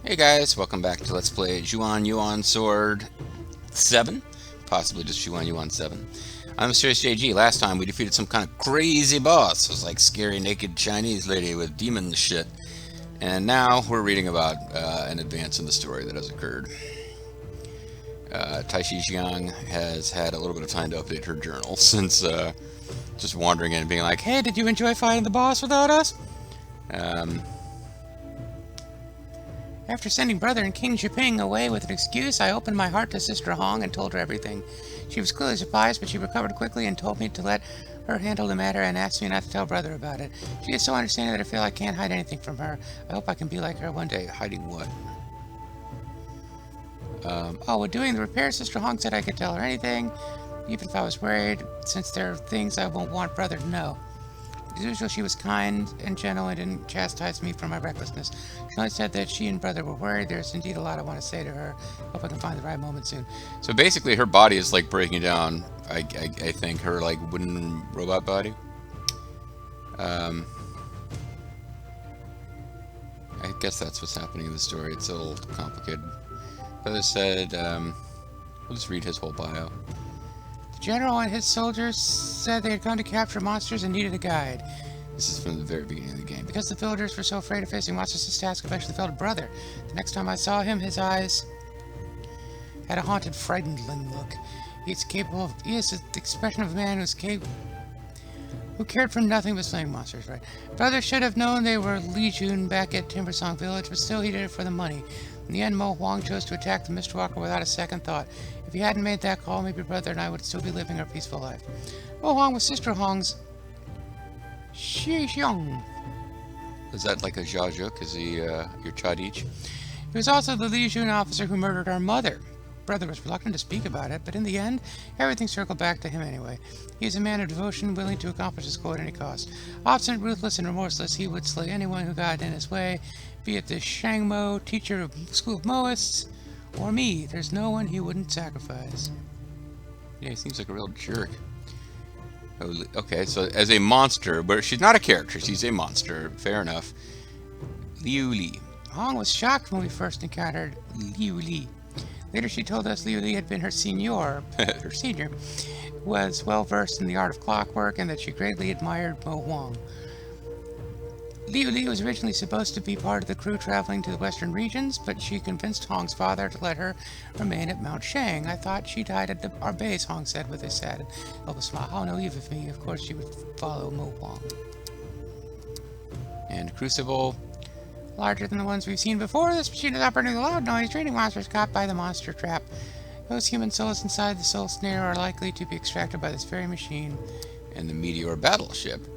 Hey guys, welcome back to Let's Play Yuan Sword 7. Possibly just Yuan 7. I'm Mysterious JG. Last time we defeated some kind of crazy boss. It was like scary naked Chinese lady with demon shit. And now we're reading about an advance in the story that has occurred. Taishi Jiang has had a little bit of time to update her journal since just wandering in and being like, hey, did you enjoy fighting the boss without us? After sending brother and King Jiping away with an excuse, I opened my heart to Sister Hong and told her everything. She was clearly surprised, but she recovered quickly and told me to let her handle the matter and asked me not to tell brother about it. She is so understanding that I feel I can't hide anything from her. I hope I can be like her one day. Hiding what? With doing the repair, Sister Hong said I could tell her anything, even if I was worried, since there are things I won't want brother to know. As usual, she was kind and gentle and didn't chastise me for my recklessness. She only said that she and brother were worried. There's indeed a lot I want to say to her. Hope I can find the right moment soon. So basically, her body is like breaking down. I think her like wooden robot body. I guess that's what's happening in the story. It's a little complicated. Brother said, we'll just read his whole bio. The general and his soldiers said they had gone to capture monsters and needed a guide. This is from the very beginning of the game. Because the villagers were so afraid of facing monsters, this task eventually fell to brother. The next time I saw him, his eyes had a haunted, frightened look. He is the expression of a man who cared for nothing but slaying monsters, right? Brother should have known they were Legion back at Timbersong Village, but still he did it for the money. In the end, Mo Huang chose to attack the Mistwalker without a second thought. If he hadn't made that call, maybe brother and I would still be living our peaceful life. Mo Huang was Sister Hong's Xiong. Is that like a Jiajuk? Is he your Chadich? He was also the Legion officer who murdered our mother. Brother was reluctant to speak about it, but in the end, everything circled back to him anyway. He is a man of devotion, willing to accomplish his goal at any cost. Obstinate, ruthless, and remorseless, he would slay anyone who got in his way, be it the Shangmo, teacher of School of Moists, or me. There's no one he wouldn't sacrifice. Yeah, he seems like a real jerk. Okay, so as a monster, but she's not a character, she's a monster. Fair enough. Liu Li. Hong was shocked when we first encountered Liu Li. Later she told us Liu Li had been her senior, was well versed in the art of clockwork, and that she greatly admired Mo Huang. Liu Li was originally supposed to be part of the crew traveling to the western regions, but she convinced Hong's father to let her remain at Mount Shang. I thought she died at our base, Hong said with a sad and helpless smile. Oh, no, even of me. Of course she would follow Mo Huang. And Crucible. Larger than the ones we've seen before, this machine is operating with a loud noise, draining monsters caught by the monster trap. Those human souls inside the soul snare are likely to be extracted by this very machine. And the Meteor Battleship.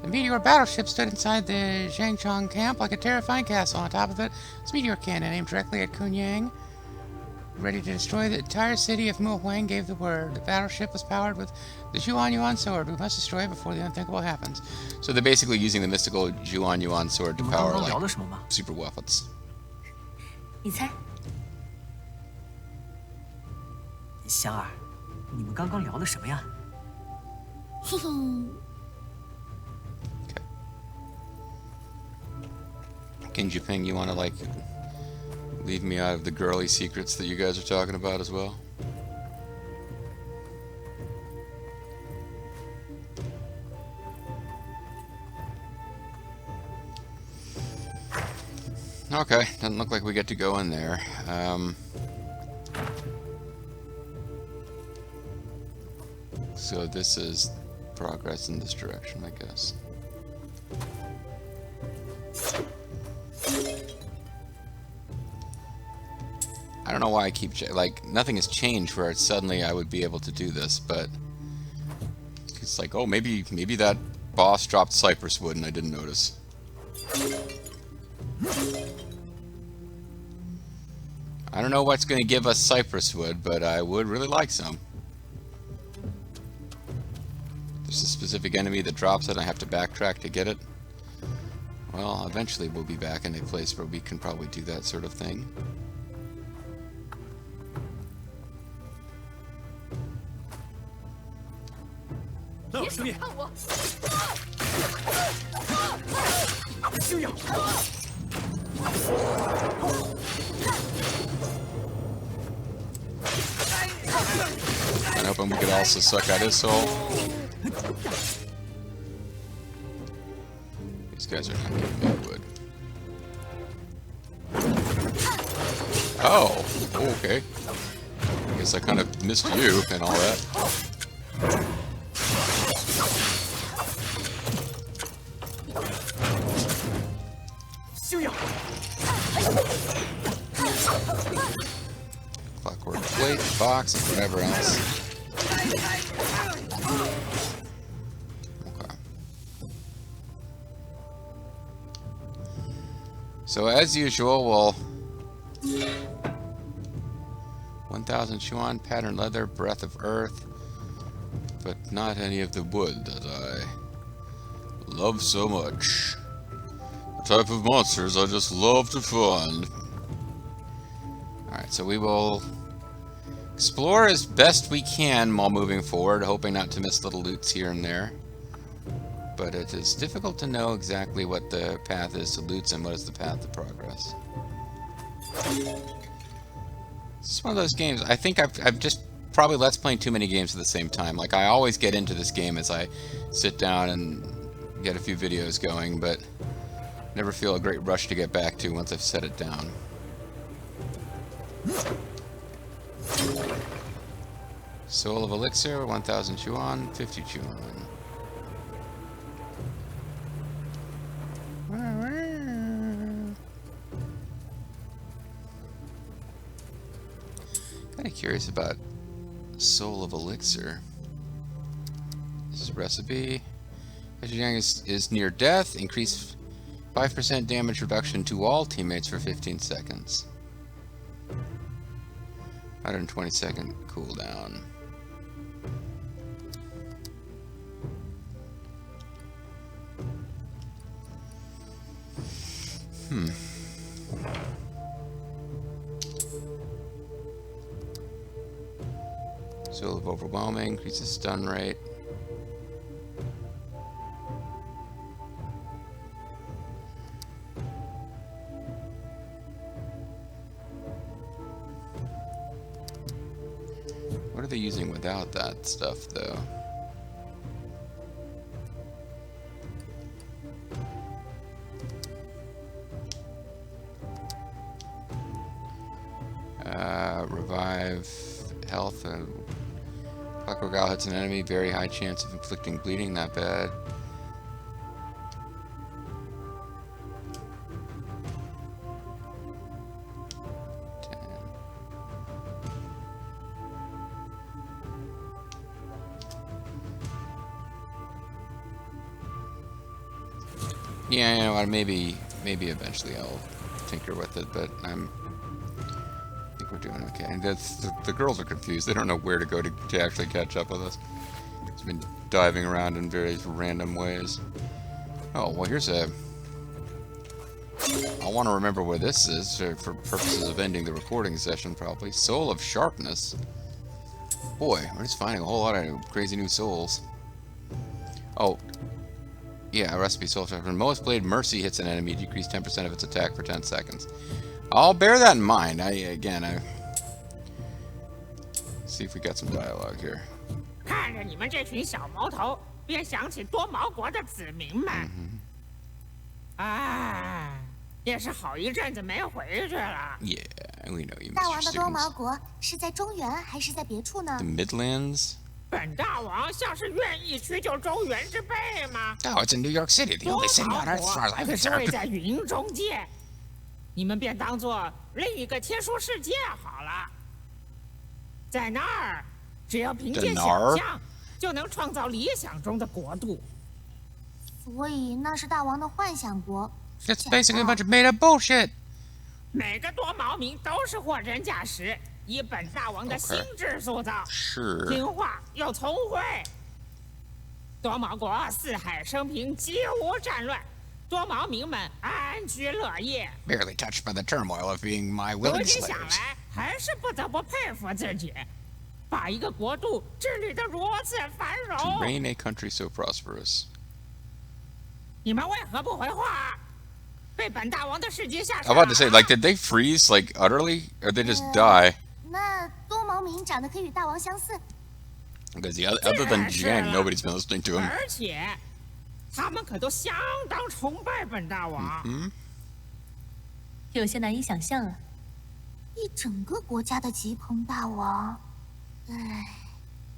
The Meteor Battleship stood inside the Zhangchong camp like a terrifying castle. On top of it, this meteor cannon aimed directly at Kunyang, ready to destroy the entire city if Mo Huang gave the word. The battleship was powered with the Yuan sword. We must destroy it before the unthinkable happens. So they're basically using the mystical Yuan sword to power like super weapons. 你猜？香儿，你们刚刚聊的什么呀？嘿嘿。King Jiping, you want to like leave me out of the girly secrets that you guys are talking about as well? Okay, doesn't look like we get to go in there. So this is progress in this direction, I guess. I don't know why I keep like nothing has changed where suddenly I would be able to do this, but it's like, oh, maybe that boss dropped cypress wood and I didn't notice. I don't know what's going to give us cypress wood, but I would really like some. There's a specific enemy that drops it and I have to backtrack to get it. Well, eventually we'll be back in a place where we can probably do that sort of thing. No, 注意！看我！休养！ hoping we could also suck out his soul. These guys are not giving me wood. Oh, okay. I guess I kind of missed you and all that. Clockwork plate, box, and whatever else. Okay. So as usual, we'll 1,000 Xuan, pattern leather, breath of earth, but not any of the wood that I love so much. The type of monsters I just love to find. Alright, so we will explore as best we can while moving forward, hoping not to miss little loots here and there. But it is difficult to know exactly what the path is to loots and what is the path to progress. It's one of those games, I think I've just probably Let's Playing too many games at the same time. Like, I always get into this game as I sit down and get a few videos going, but never feel a great rush to get back to once I've set it down. Soul of Elixir, 1,000 Yuan, 50 Yuan. Kind of curious about Soul of Elixir. This is a recipe. As Yang is near death, increase 5% damage reduction to all teammates for 15 seconds. 120-second cooldown. Soul of Overwhelming, increases stun rate. What are they using without that stuff, though? Revive health. Clockwork Owl hits an enemy, very high chance of inflicting bleeding, not bad. Yeah, you know what, maybe eventually I'll tinker with it, but I think we're doing okay. And the girls are confused. They don't know where to go to actually catch up with us. It's been diving around in various random ways. Oh, well, here's a... I want to remember where this is for purposes of ending the recording session, probably. Soul of Sharpness. Boy, we're just finding a whole lot of crazy new souls. Oh, yeah, a recipe soul sharpness. Most Blade Mercy hits an enemy, decrease 10% of its attack for 10 seconds. I'll bear that in mind. I see if we got some dialogue here. 看着你们这群小毛头，便想起多毛国的子民们。啊，也是好一阵子没回去了。Yeah, we know you, 大王 Mr. 的多毛 Stevens. 国是在中原还是在别处呢 The？ Midlands? 本大王像是愿意屈就中原之辈吗？ Oh, it's in New York City, the 多 only city 毛 on Earth as far as 国 I'm 可是位 concerned. 在云中界，你们便当做另一个天书世界好了。在那儿，只要凭借想象，就能创造理想中的国度。所以那是大王的幻想国。 It's basically a bunch of made-up bullshit. 每个多毛民都是货真价实，以本大王的心智塑造。 Sure. 听话又聪慧。多毛国四海升平，几无战乱，多毛民们安居乐业。 Barely touched by the turmoil of being my 如 willing 今想 slaves. 来，还是不得不佩服自己，把一个国度治理得如此繁 To 荣。 reign a country so prosperous. 你们为何不回话？被本大王的世界下 I 杀 was about to say, like, did they freeze, like, utterly? Or did they just die? 那多毛民长得可以与大王相似， Because other than Jiang, nobody's been listening to him. 而且，他们可都相当崇拜本大王。有些难以想象啊。一整个国家的吉朋大王，唉。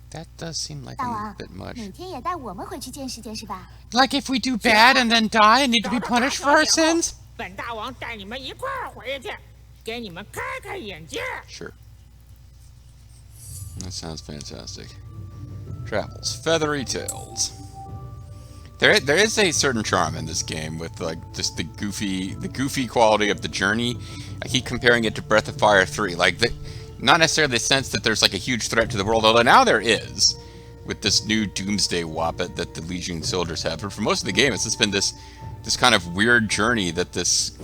That does seem like 大 a 王， bit much. 哪天也带我们回去见识见识吧。 Like if we do bad and then die and need to be 找到 punished for our 大小姐后 sins? 本大王带你们一块儿回去，给你们开开眼界。 Sure. That sounds fantastic. Travels, feathery tails. There is a certain charm in this game with like just the goofy quality of the journey. I keep comparing it to Breath of Fire 3. Like not necessarily the sense that there's like a huge threat to the world, although now there is with this new Doomsday Whoppet that the Legion soldiers have. But for most of the game, it's just been this kind of weird journey that this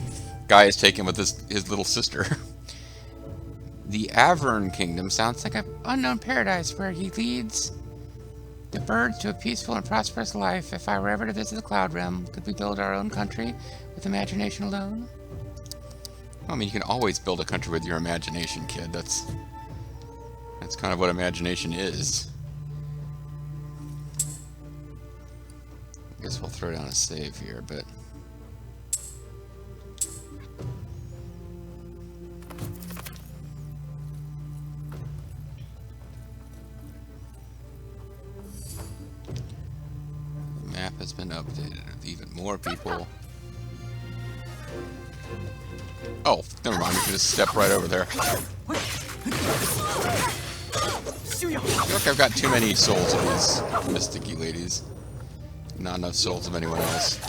guy has taken with his little sister. The Avern Kingdom sounds like an unknown paradise where he leads the birds to a peaceful and prosperous life. If I were ever to visit the Cloud Realm, could we build our own country with imagination alone? I mean, you can always build a country with your imagination, kid. That's kind of what imagination is. I guess we'll throw down a save here, but... The map has been updated with even more people. Oh, never mind, we can just step right over there. I feel like I've got too many souls of these mysticky ladies. Not enough souls of anyone else.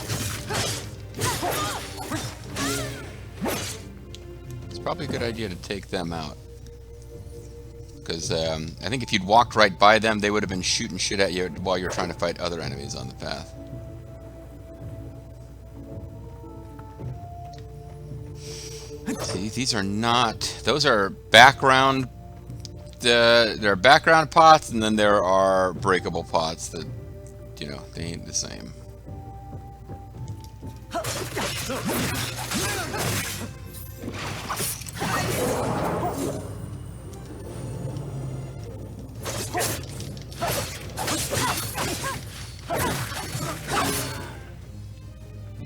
It's probably a good idea to take them out. Because I think if you'd walked right by them, they would have been shooting shit at you while you're trying to fight other enemies on the path. See, these are not... Those are background... there are background pots, and then there are breakable pots that, you know, they ain't the same.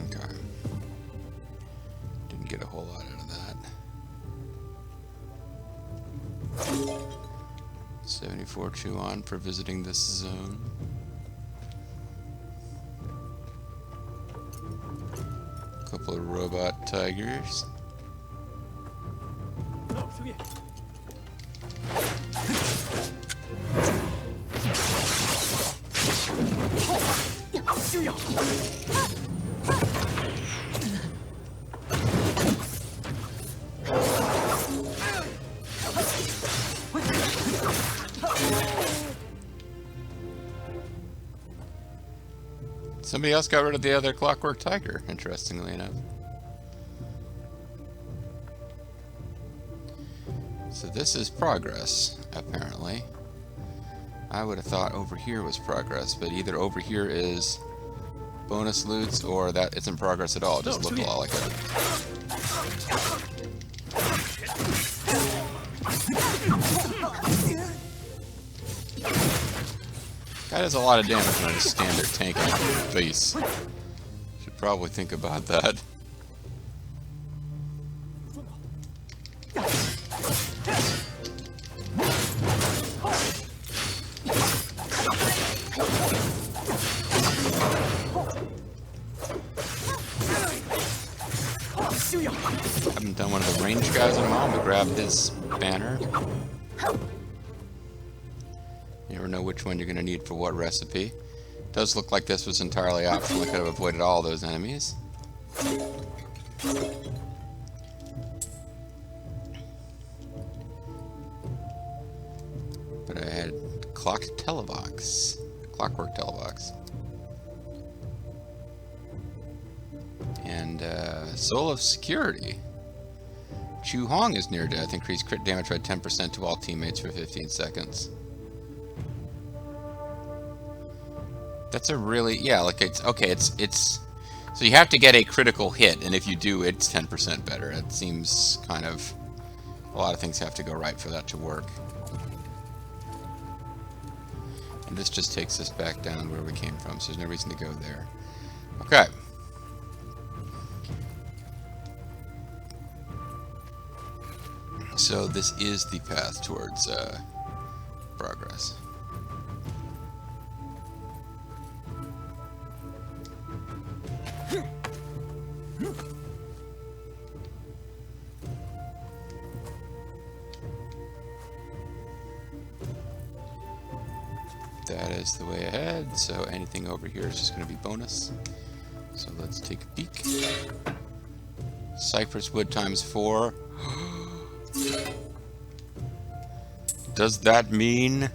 Okay. Didn't get a whole lot out of that. 74 Xuan for visiting this zone. Couple of robot tigers. Somebody else got rid of the other clockwork tiger, interestingly enough. So this is progress, apparently. I would have thought over here was progress, but either over here is bonus loots or that isn't progress at all. It just looked a lot like it. That is a lot of damage when I just stand there tanking on your face. Should probably think about that. Haven't done one of the range guys in a while. I'm gonna grab his banner. You never know which one you're going to need for what recipe. Does look like this was entirely optional. I could have avoided all those enemies. But I had clockwork telebox. And Soul of Security. Chu Hong is near death. Increased crit damage by 10% to all teammates for 15 seconds. That's a really, yeah, like it's, okay, it's, so you have to get a critical hit, and if you do, it's 10% better. It seems kind of, a lot of things have to go right for that to work. And this just takes us back down where we came from, so there's no reason to go there. Okay. So this is the path towards progress. That is the way ahead, so anything over here is just going to be bonus. So let's take a peek. Cypress wood times 4. Does that mean...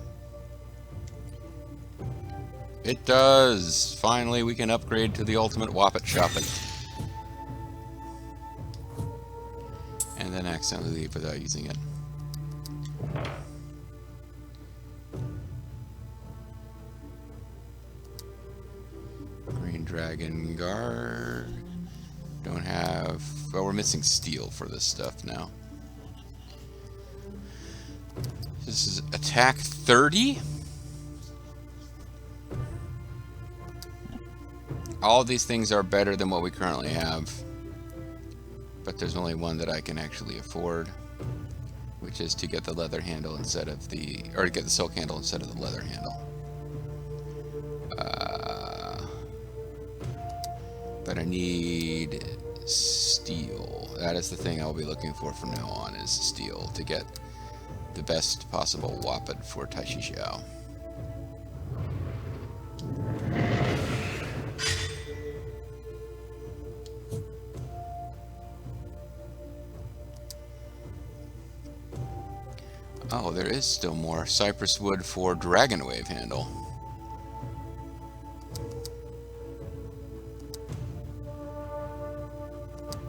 It does! Finally, we can upgrade to the ultimate Whoppet Shoppet. And then accidentally leave without using it. Green Dragon Guard. Don't have... Well, we're missing steel for this stuff now. This is attack 30? All of these things are better than what we currently have. But there's only one that I can actually afford. Which is to get the leather handle instead of the... Or to get the silk handle instead of the leather handle. But I need steel. That is the thing I'll be looking for from now on, is steel to get the best possible Whoppet for Taishi Xiao. Oh, there is still more. Cypress wood for Dragon Wave handle.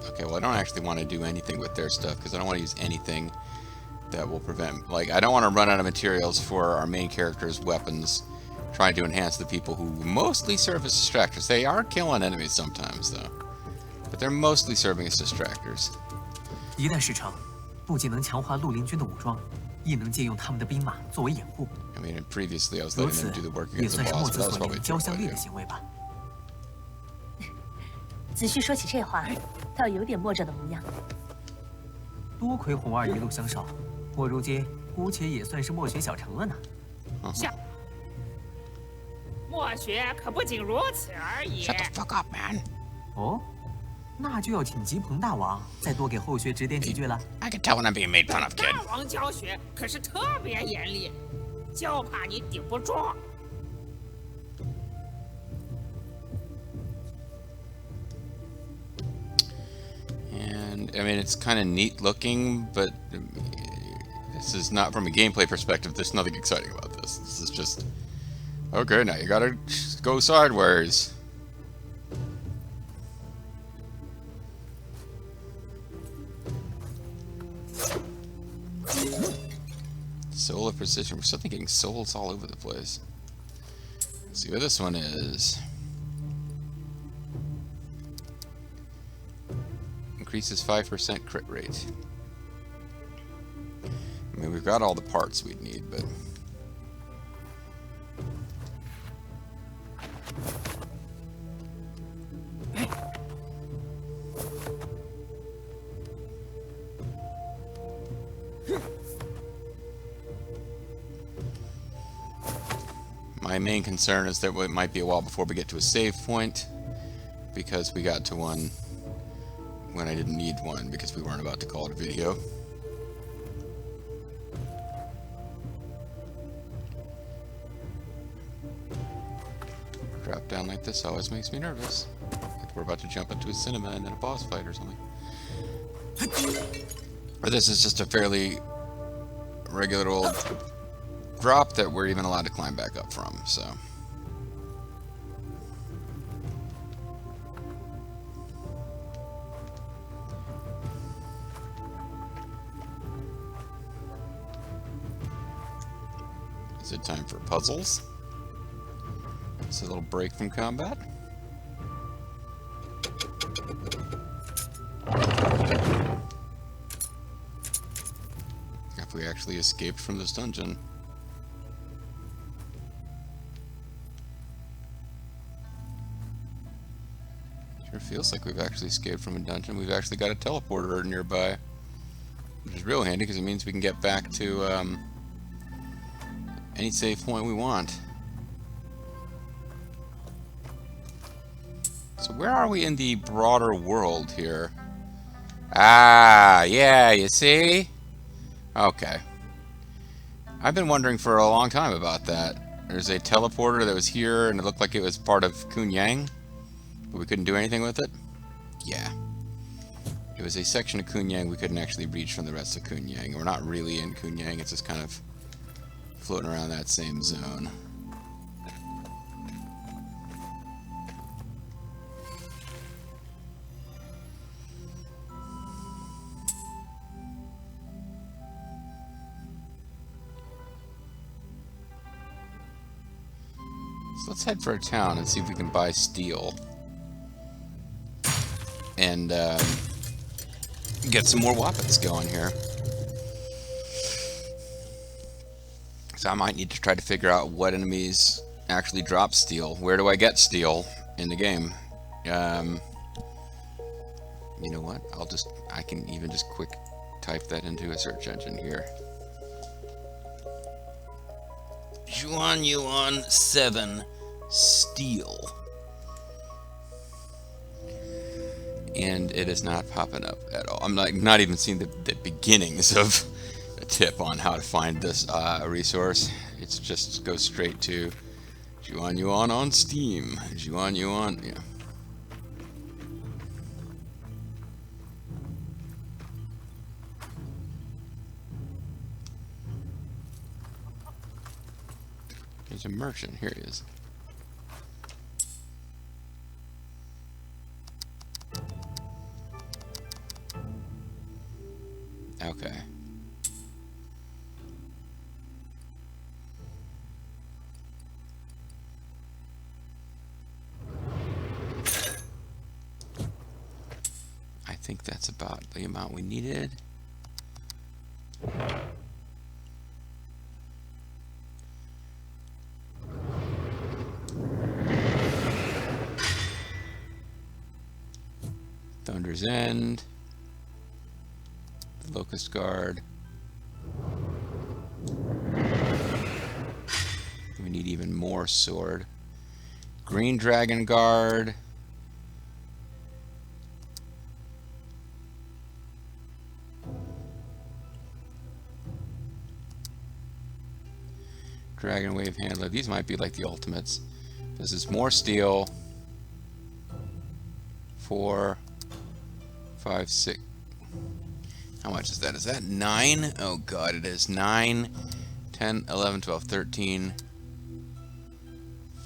Okay, well I don't actually want to do anything with their stuff because I don't want to use anything that will prevent... Like, I don't want to run out of materials for our main character's weapons, trying to enhance the people who mostly serve as distractors. They are killing enemies sometimes, though. But they're mostly serving as distractors. 一旦事成，不仅能强化绿林军的武装，亦能借用他们的兵马作为掩护。 I mean, previously I was 如 letting 此 them do the work 也 against the 算是墨 boss, 子 but that's 所 probably 言 a 交 good 相利的 idea. 行为吧。子旭说起这话，倒有点墨着的模样。多亏红儿一路相守，我如今姑且也算是墨学小成了呢。像墨学可不仅如此而已。 Shut the fuck up, man. 哦，那就要请吉鹏大王再多给后学指点几句了。I can tell when I'm being made fun of, kid. 大王教学可是特别严厉，就怕你顶不住。 And, I mean, it's kind of neat looking, but this is not, from a gameplay perspective, there's nothing exciting about this. This is just, okay, now you gotta go sideways. Soul of Precision. We're suddenly getting souls all over the place. Let's see what this one is. Increases 5% crit rate. I mean, we've got all the parts we'd need, but... My main concern is that it might be a while before we get to a save point, because we got to one when I didn't need one, because we weren't about to call it a video. Drop down like this always makes me nervous. Like we're about to jump into a cinema and then a boss fight or something. Or this is just a fairly regular old drop that we're even allowed to climb back up from, so... Is it time for puzzles? It's a little break from combat. If we actually escaped from this dungeon. feels like we've actually escaped from a dungeon. We've actually got a teleporter nearby, which is real handy because it means we can get back to any save point we want. So where are we in the broader world here? Ah, yeah, you see? Okay. I've been wondering for a long time about that. There's a teleporter that was here, and it looked like it was part of Kunyang, but we couldn't do anything with it? Yeah. It was a section of Kunyang we couldn't actually reach from the rest of Kunyang. We're not really in Kunyang, it's just kind of floating around that same zone. So let's head for a town and see if we can buy steel. And get some more weapons going here. So I might need to try to figure out what enemies actually drop steel. Where do I get steel in the game? You know what? I can even just quick type that into a search engine here. Yuan 7 steel. And it is not popping up at all. I'm not even seeing the beginnings of a tip on how to find this resource. It just goes straight to Yuan on Steam. Yuan, yeah. There's a merchant. Here he is. Okay. I think that's about the amount we needed. Thunder's End. The Locust Guard. We need even more sword. Green Dragon Guard. Dragon Wave Handler. These might be like the ultimates. This is more steel. 4, 5, 6. How much is that? Is that 9? Oh god, it is 9, 10, 11, 12, 13,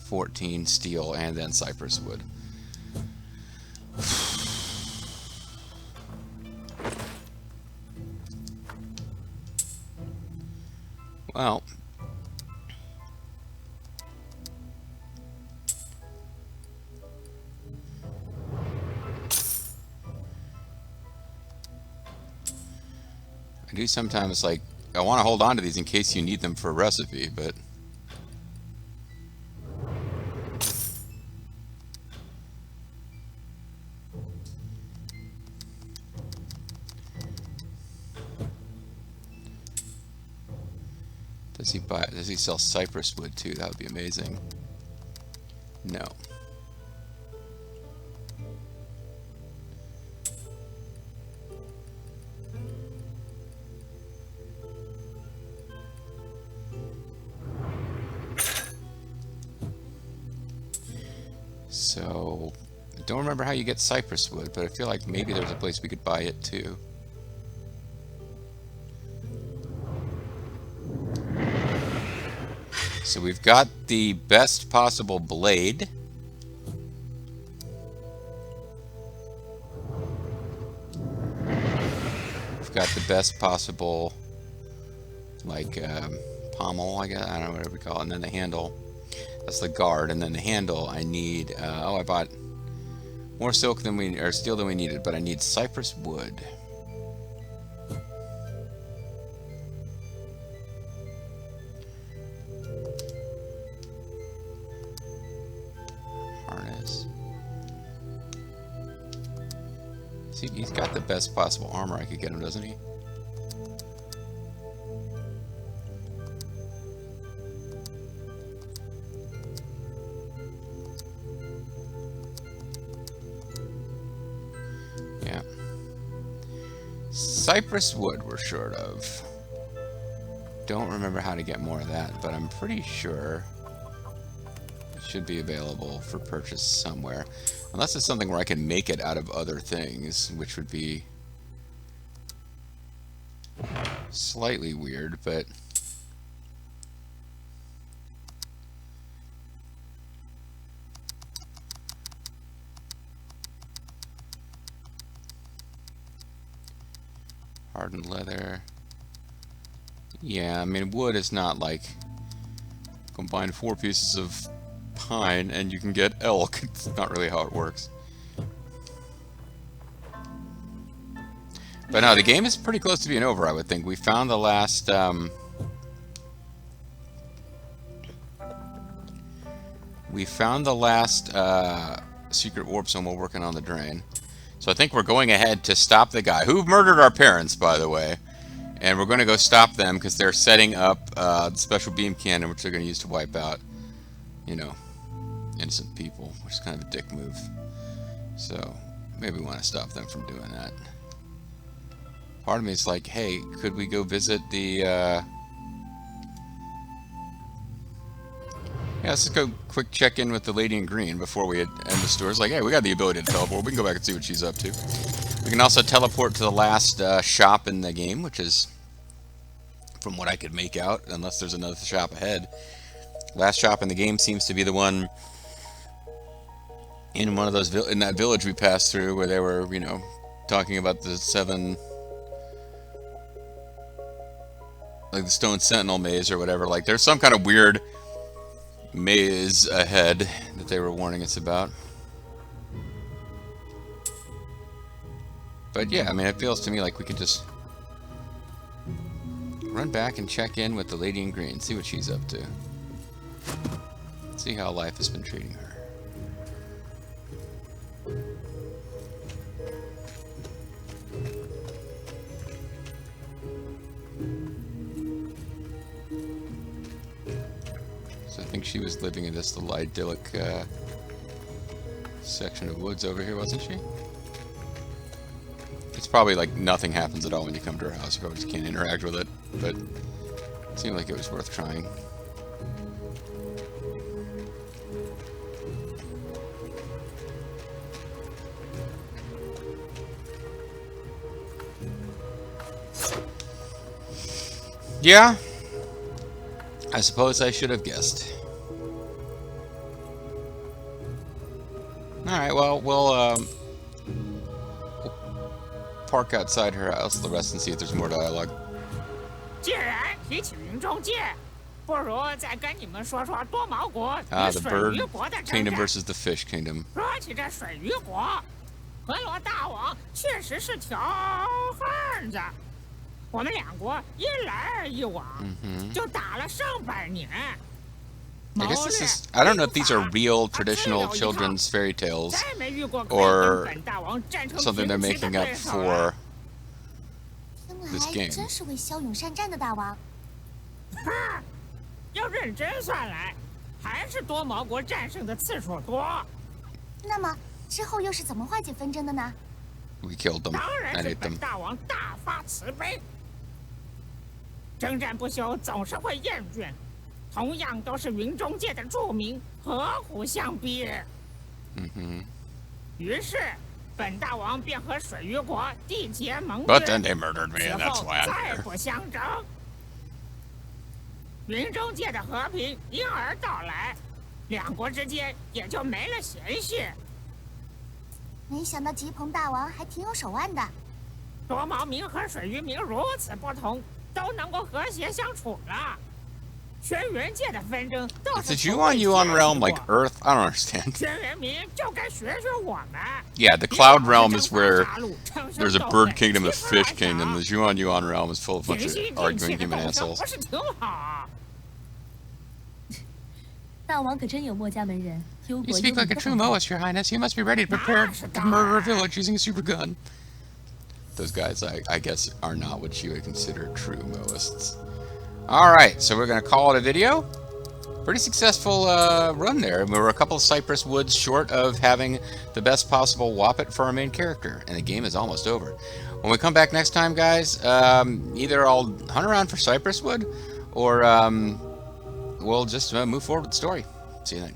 14 steel, and then cypress wood. Well, I do sometimes, like, I want to hold on to these in case you need them for a recipe, but does he sell cypress wood too? That would be amazing. No. So, I don't remember how you get cypress wood, but I feel like maybe there's a place we could buy it too. So we've got the best possible blade. We've got the best possible, like, pommel, I guess, I don't know, whatever we call it, and then the handle. That's the guard, and then the handle I need, oh, I bought more steel than we needed, but I need cypress wood. Harness. See, he's got the best possible armor I could get him, doesn't he? Yeah. Cypress wood we're short of. Don't remember how to get more of that, but I'm pretty sure it should be available for purchase somewhere. Unless it's something where I can make it out of other things, which would be slightly weird, but hardened leather. Yeah, I mean, wood is not like combine 4 pieces of pine and you can get elk. It's not really how it works. But no, the game is pretty close to being over, I would think. We found the last secret warp zone while working on the drain. So I think we're going ahead to stop the guy who murdered our parents, by the way. And we're going to go stop them because they're setting up the special beam cannon, which they're going to use to wipe out, you know, innocent people, which is kind of a dick move. So maybe we want to stop them from doing that. Part of me is like, hey, could we go visit the... Yeah, let's just go quick check in with the lady in green before we end the store. It's like, hey, we got the ability to teleport. We can go back and see what she's up to. We can also teleport to the last shop in the game, which is, from what I could make out, unless there's another shop ahead. Last shop in the game seems to be the one in one of those in that village we passed through, where they were, you know, talking about the 7, like the Stone Sentinel maze or whatever. Like, there's some kind of weird maze ahead that they were warning us about. But yeah, I mean, it feels to me like we could just run back and check in with the lady in green, see what she's up to. See how life has been treating her. So I think she was living in this little idyllic section of woods over here, wasn't she? It's probably like nothing happens at all when you come to her house. You probably just can't interact with it, but it seemed like it was worth trying. Yeah, I suppose I should have guessed. Alright, well, we'll park outside her house the rest and see if there's more dialogue. 既然提起云中界，不如再跟你们说说多毛国与 The 水 bird 鱼国的征 kingdom 战。 versus the fish kingdom. 说起这水鱼国，河罗大王确实是条汉子。我们两国一来一往，就打了上百年。 I guess this is... I don't know if these are real traditional children's fairy tales or something they're making up for this 听 game. 来真是位骁勇善战的大王。哼，要认真算来，还是多毛国战胜的次数多。那么之后又是怎么化解纷争的呢？ We killed them. 当 I 然是 ate 本 them. 大王大发慈悲。征战不休总是会厌倦，同样都是云中界的著名，何苦相逼？于是，本大王便和水鱼国缔结盟约， But then they murdered me, 此 and that's 后 why I'm 再 here. 不相争。云中界的和平因而到来，两国之间也就没了嫌隙。没想到吉鹏大王还挺有手腕的。多毛民和水鱼民如此不同，都能够和谐相处了。轩辕界的纷争倒 Is 是 the Yuan realm like 过 Earth? I don't understand. 轩辕民就该学学我们。 Yeah, the Cloud realm is where there's a bird kingdom, a fish kingdom. The Yuan realm is full of a bunch of arguing human assholes. 不是挺好？大王可真有墨家门人，忧 You 国忧 speak 民 like a 不 true 好。 Moas, Your Highness. You must be ready to prepare to murder a village using a super gun. those guys, I guess, are not what you would consider true Moists. Alright, so we're going to call it a video. Pretty successful run there. We were a couple of cypress woods short of having the best possible Woppet for our main character, and the game is almost over. When we come back next time, guys, either I'll hunt around for cypress wood, or we'll just move forward with the story. See you then.